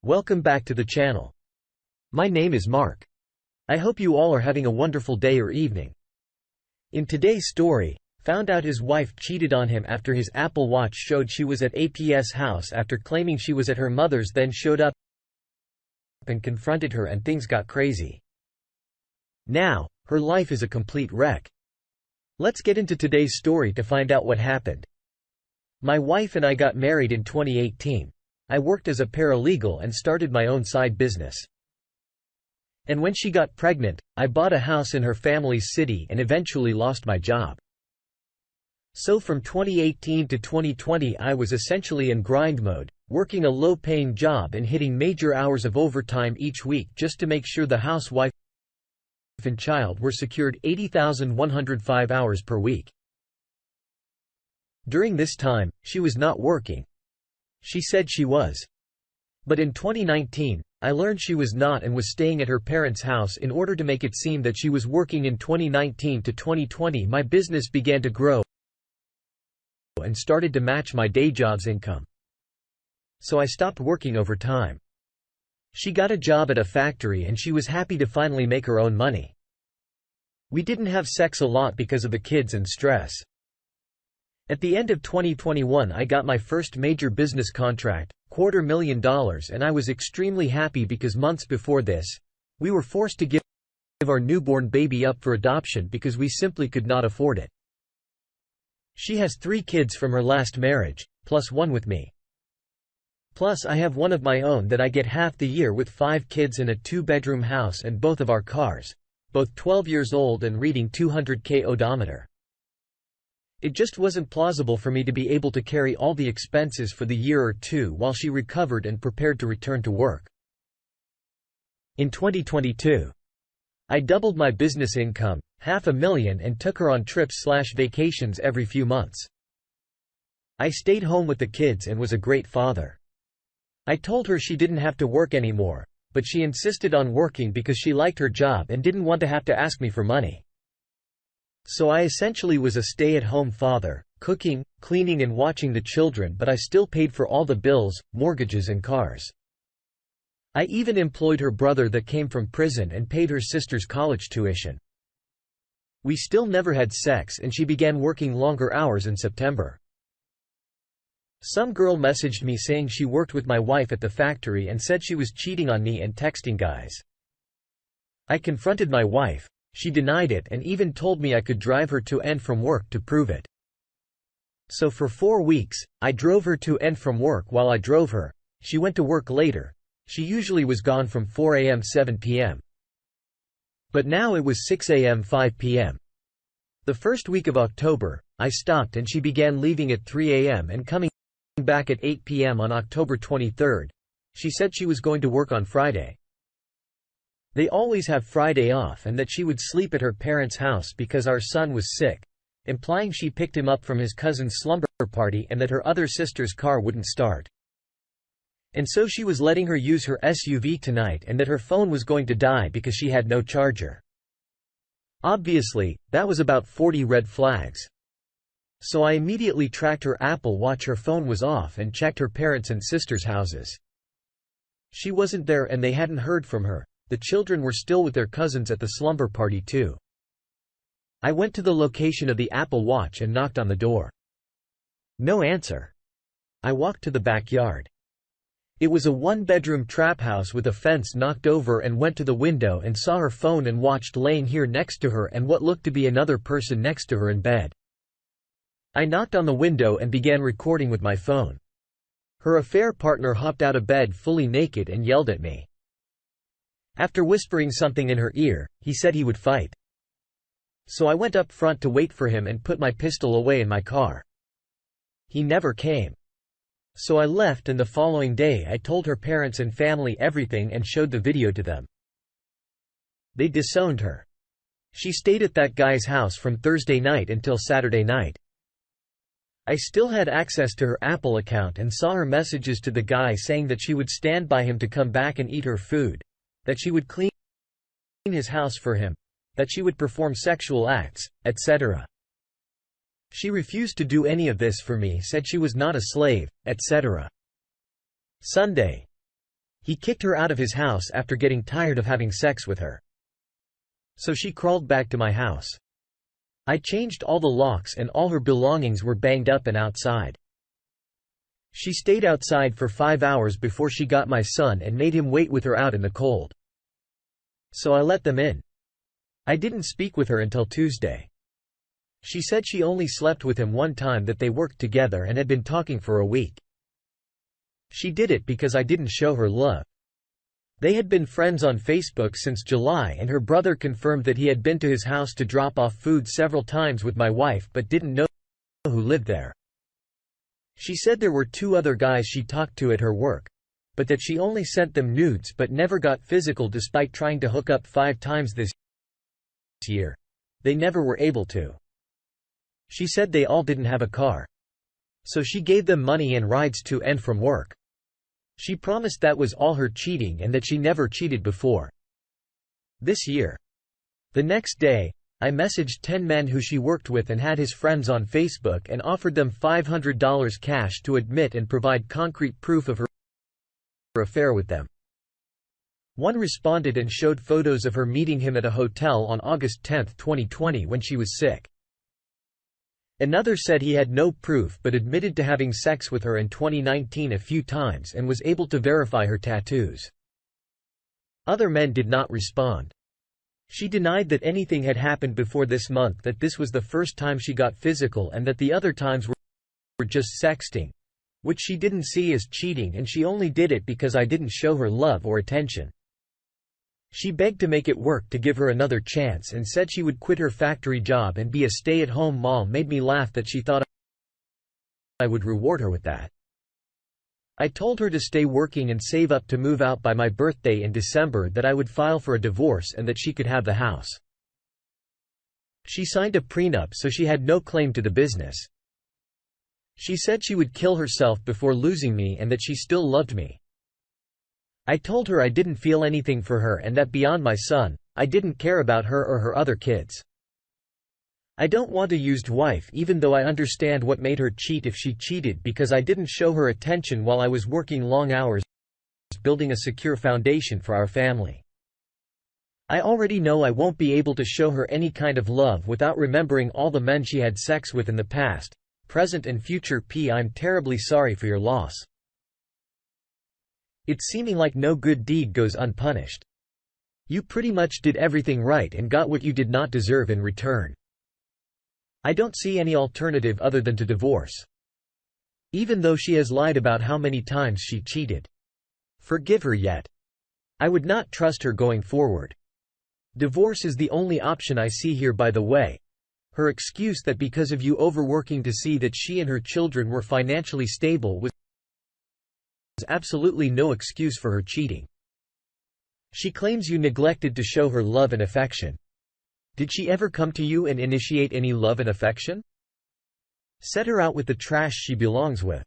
Welcome back to the channel. My name is Mark. I hope you all are having a wonderful day or evening. In today's story, found out his wife cheated on him after his Apple Watch showed she was at AP's house after claiming she was at her mother's, then showed up and confronted her and things got crazy. Now, her life is a complete wreck. Let's get into today's story to find out what happened. My wife and I got married in 2018. I worked as a paralegal and started my own side business. And when she got pregnant, I bought a house in her family's city and eventually lost my job. So from 2018 to 2020 I was essentially in grind mode, working a low-paying job and hitting major hours of overtime each week just to make sure the house, wife and child were secured 80,105 hours per week. During this time, she was not working. She said she was. But in 2019, I learned she was not and was staying at her parents' house in order to make it seem that she was working. In 2019 to 2020 my business began to grow and started to match my day job's income. So I stopped working overtime. She got a job at a factory and she was happy to finally make her own money. We didn't have sex a lot because of the kids and stress. At the end of 2021 I got my first major business contract, $250,000, and I was extremely happy because months before this, we were forced to give our newborn baby up for adoption because we simply could not afford it. She has 3 kids from her last marriage, plus 1 with me. Plus I have one of my own that I get half the year with 5 kids in a 2-bedroom house and both of our cars, both 12 years old and reading 200k odometer. It just wasn't plausible for me to be able to carry all the expenses for the year or two while she recovered and prepared to return to work. In 2022, I doubled my business income, $500,000, and took her on trips/vacations every few months. I stayed home with the kids and was a great father. I told her she didn't have to work anymore, but she insisted on working because she liked her job and didn't want to have to ask me for money. So I essentially was a stay-at-home father, cooking, cleaning and watching the children, but I still paid for all the bills, mortgages and cars. I even employed her brother that came from prison and paid her sister's college tuition. We still never had sex and she began working longer hours in September. Some girl messaged me saying she worked with my wife at the factory and said she was cheating on me and texting guys. I confronted my wife. She denied it and even told me I could drive her to and from work to prove it. So for 4 weeks, I drove her to and from work. While I drove her, she went to work later. She usually was gone from 4 a.m. 7 p.m. But now it was 6 a.m. 5 p.m. The first week of October, I stopped and she began leaving at 3 a.m. and coming back at 8 p.m. on October 23rd. She said she was going to work on Friday. They always have Friday off and that she would sleep at her parents' house because our son was sick, implying she picked him up from his cousin's slumber party and that her other sister's car wouldn't start. And so she was letting her use her SUV tonight and that her phone was going to die because she had no charger. Obviously, that was about 40 red flags. So I immediately tracked her Apple Watch. Her phone was off and checked her parents' and sister's houses. She wasn't there and they hadn't heard from her. The children were still with their cousins at the slumber party too. I went to the location of the Apple Watch and knocked on the door. No answer. I walked to the backyard. It was a 1-bedroom trap house with a fence knocked over and went to the window and saw her phone and watched laying here next to her and what looked to be another person next to her in bed. I knocked on the window and began recording with my phone. Her affair partner hopped out of bed fully naked and yelled at me. After whispering something in her ear, he said he would fight. So I went up front to wait for him and put my pistol away in my car. He never came. So I left and the following day I told her parents and family everything and showed the video to them. They disowned her. She stayed at that guy's house from Thursday night until Saturday night. I still had access to her Apple account and saw her messages to the guy saying that she would stand by him to come back and eat her food, that she would clean his house for him, that she would perform sexual acts, etc. She refused to do any of this for me, said she was not a slave, etc. Sunday. He kicked her out of his house after getting tired of having sex with her. So she crawled back to my house. I changed all the locks and all her belongings were banged up and outside. She stayed outside for 5 hours before she got my son and made him wait with her out in the cold. So I let them in. I didn't speak with her until Tuesday. She said she only slept with him one time, that they worked together and had been talking for a week. She did it because I didn't show her love. They had been friends on Facebook since July, and her brother confirmed that he had been to his house to drop off food several times with my wife but didn't know who lived there. She said there were 2 other guys she talked to at her work, but that she only sent them nudes but never got physical despite trying to hook up 5 times this year. They never were able to. She said they all didn't have a car. So she gave them money and rides to and from work. She promised that was all her cheating and that she never cheated before. This year. The next day, I messaged 10 men who she worked with and had his friends on Facebook and offered them $500 cash to admit and provide concrete proof of her affair with them. One responded and showed photos of her meeting him at a hotel on August 10, 2020 when she was sick. Another said he had no proof but admitted to having sex with her in 2019 a few times and was able to verify her tattoos. Other men did not respond. She denied that anything had happened before this month, that this was the first time she got physical and that the other times were just sexting, which she didn't see as cheating, and she only did it because I didn't show her love or attention. She begged to make it work to give her another chance and said she would quit her factory job and be a stay-at-home mom. Made me laugh that she thought I would reward her with that. I told her to stay working and save up to move out by my birthday in December, that I would file for a divorce and that she could have the house. She signed a prenup so she had no claim to the business. She said she would kill herself before losing me and that she still loved me. I told her I didn't feel anything for her and that beyond my son, I didn't care about her or her other kids. I don't want a used wife, even though I understand what made her cheat if she cheated, because I didn't show her attention while I was working long hours building a secure foundation for our family. I already know I won't be able to show her any kind of love without remembering all the men she had sex with in the past, present and future. I'm terribly sorry for your loss. It's seeming like no good deed goes unpunished. You pretty much did everything right and got what you did not deserve in return. I don't see any alternative other than to divorce. Even though she has lied about how many times she cheated. Forgive her yet. I would not trust her going forward. Divorce is the only option I see here, by the way. Her excuse that because of you overworking to see that she and her children were financially stable was absolutely no excuse for her cheating. She claims you neglected to show her love and affection. Did she ever come to you and initiate any love and affection? Set her out with the trash she belongs with.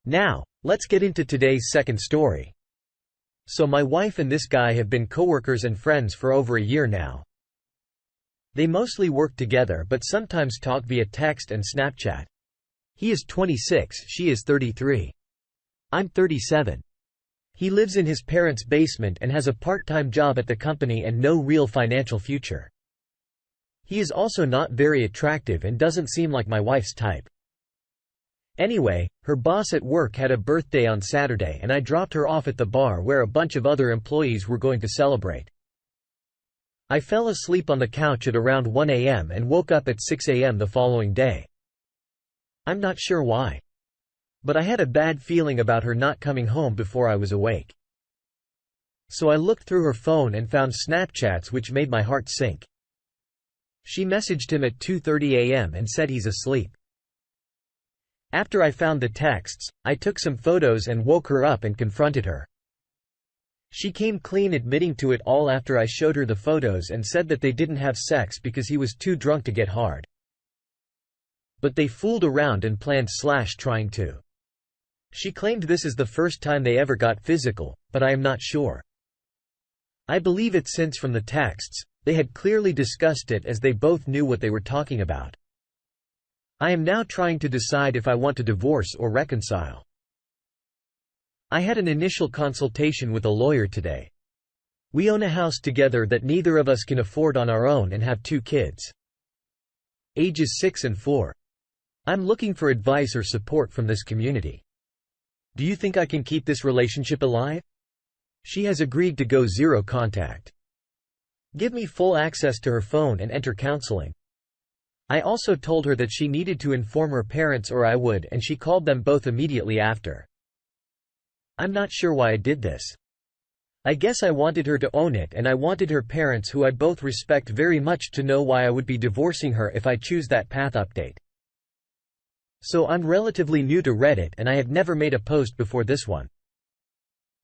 Now, let's get into today's second story. So my wife and this guy have been coworkers and friends for over a year now. They mostly work together but sometimes talk via text and Snapchat. He is 26, she is 33. I'm 37. He lives in his parents' basement and has a part-time job at the company and no real financial future. He is also not very attractive and doesn't seem like my wife's type. Anyway, her boss at work had a birthday on Saturday and I dropped her off at the bar where a bunch of other employees were going to celebrate. I fell asleep on the couch at around 1 a.m. and woke up at 6 a.m. the following day. I'm not sure why. But I had a bad feeling about her not coming home before I was awake. So I looked through her phone and found Snapchats which made my heart sink. She messaged him at 2:30 a.m. and said he's asleep. After I found the texts, I took some photos and woke her up and confronted her. She came clean admitting to it all after I showed her the photos and said that they didn't have sex because he was too drunk to get hard. But they fooled around and planned/trying to. She claimed this is the first time they ever got physical, but I am not sure. I believe it since from the texts, they had clearly discussed it as they both knew what they were talking about. I am now trying to decide if I want to divorce or reconcile. I had an initial consultation with a lawyer today. We own a house together that neither of us can afford on our own and have 2 kids. Ages 6 and 4. I'm looking for advice or support from this community. Do you think I can keep this relationship alive? She has agreed to go zero contact. Give me full access to her phone and enter counseling. I also told her that she needed to inform her parents or I would, and she called them both immediately after. I'm not sure why I did this. I guess I wanted her to own it, and I wanted her parents, who I both respect very much, to know why I would be divorcing her if I choose that path. Update. So I'm relatively new to Reddit and I have never made a post before this one.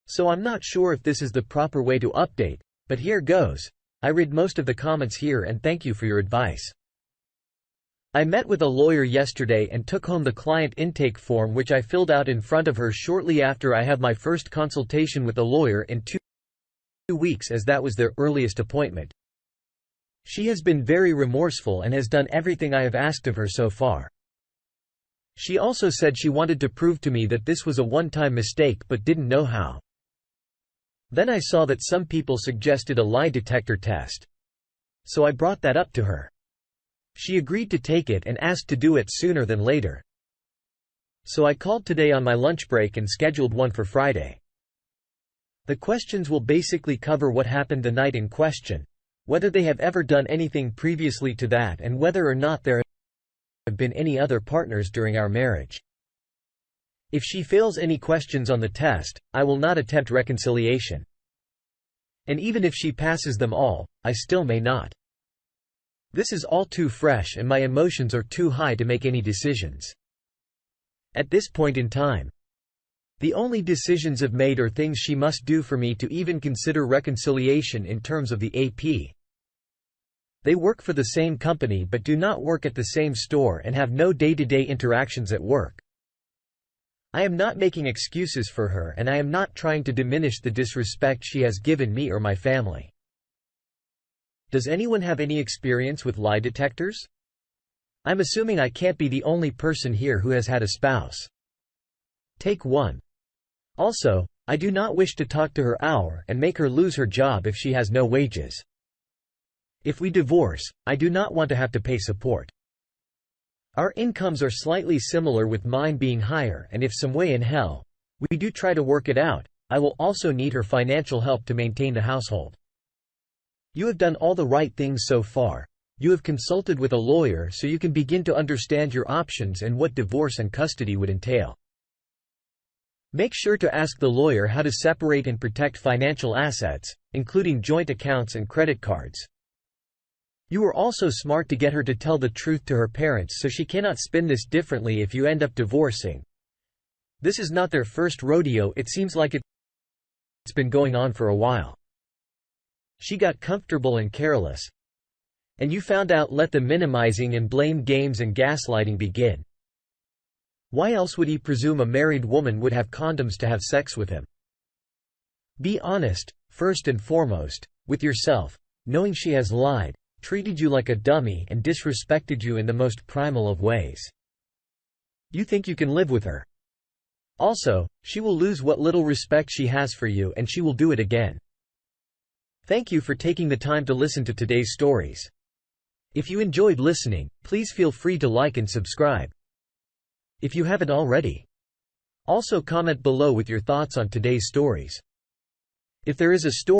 So I'm not sure if this is the proper way to update, but here goes. I read most of the comments here and thank you for your advice. I met with a lawyer yesterday and took home the client intake form, which I filled out in front of her shortly after I had my first consultation with a lawyer in 2 weeks, as that was their earliest appointment. She has been very remorseful and has done everything I have asked of her so far. She also said she wanted to prove to me that this was a one-time mistake but didn't know how. Then I saw that some people suggested a lie detector test. So I brought that up to her. She agreed to take it and asked to do it sooner than later. So I called today on my lunch break and scheduled one for Friday. The questions will basically cover what happened the night in question, whether they have ever done anything previously to that, and whether or not there have been any other partners during our marriage. If she fails any questions on the test, I will not attempt reconciliation. And even if she passes them all, I still may not. This is all too fresh and my emotions are too high to make any decisions at this point in time. The only decisions I've made are things she must do for me to even consider reconciliation in terms of the AP. They work for the same company but do not work at the same store and have no day-to-day interactions at work. I am not making excuses for her, and I am not trying to diminish the disrespect she has given me or my family. Does anyone have any experience with lie detectors? I'm assuming I can't be the only person here who has had a spouse. Take 1. Also, I do not wish to talk to her hour and make her lose her job if she has no wages. If we divorce, I do not want to have to pay support. Our incomes are slightly similar, with mine being higher, and if some way in hell we do try to work it out, I will also need her financial help to maintain the household. You have done all the right things so far. You have consulted with a lawyer so you can begin to understand your options and what divorce and custody would entail. Make sure to ask the lawyer how to separate and protect financial assets, including joint accounts and credit cards. You are also smart to get her to tell the truth to her parents so she cannot spin this differently if you end up divorcing. This is not their first rodeo, it seems like it's been going on for a while. She got comfortable and careless. And you found out. Let the minimizing and blame games and gaslighting begin. Why else would he presume a married woman would have condoms to have sex with him? Be honest, first and foremost, with yourself, knowing she has lied, treated you like a dummy, and disrespected you in the most primal of ways. You think you can live with her. Also, she will lose what little respect she has for you, and she will do it again. Thank you for taking the time to listen to today's stories. If you enjoyed listening, please feel free to like and subscribe if you haven't already. Also comment below with your thoughts on today's stories. If there is a story